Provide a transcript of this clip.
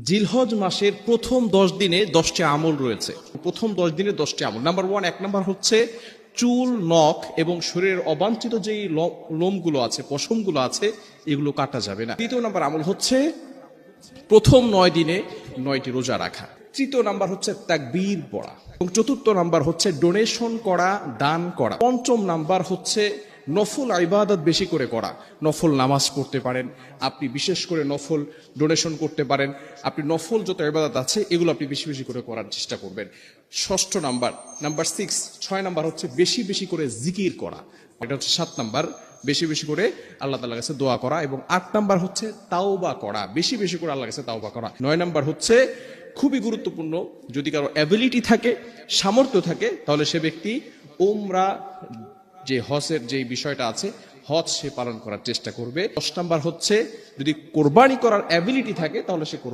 জিলহজ মাসের প্রথম 10 দিনে 10টি আমল রয়েছে। প্রথম 10 দিনে 10টি আমল। নাম্বার 1, এক নাম্বার হচ্ছে চুল, নখ এবং শরীরের অবাঞ্ছিত যেই লোমগুলো আছে, পশমগুলো আছে, এগুলো কাটা যাবে না। দ্বিতীয় নাম্বার আমল হচ্ছে প্রথম 9 দিনে 9টি রোজা রাখা। তৃতীয় নাম্বার হচ্ছে তাকবীর পড়া এবং চতুর্থ নাম্বার হচ্ছে ডোনেশন করা, দান করা। পঞ্চম নাম্বার হচ্ছে নফল ইবাদত বেশি করে করা। নফল নামাজ পড়তে পারেন আপনি, বিশেষ করে নফল ডোনেশন করতে পারেন আপনি। নফল যত ইবাদত আছে এগুলো আপনি বেশি বেশি করে করার চেষ্টা করবেন। ষষ্ঠ নাম্বার 6 নাম্বার হচ্ছে বেশি বেশি করে জিকির করা। এটা হচ্ছে 7 নাম্বার, বেশি বেশি করে আল্লাহ তাআলার কাছে দোয়া করা। এবং 8 নাম্বার হচ্ছে তাওবা করা, বেশি বেশি করে আল্লাহর কাছে তাওবা করা। 9 নাম্বার হচ্ছে খুবই গুরুত্বপূর্ণ, যদি কারো অ্যাবিলিটি থাকে, সামর্থ্য থাকে, তাহলে সে ব্যক্তি উমরা, যে হজের যে বিষয়টা আছে, হজ সে পালন করার চেষ্টা করবে। 10 নাম্বার হচ্ছে যদি কোরবানি করার অ্যাবিলিটি থাকে তাহলে সে কোরবানি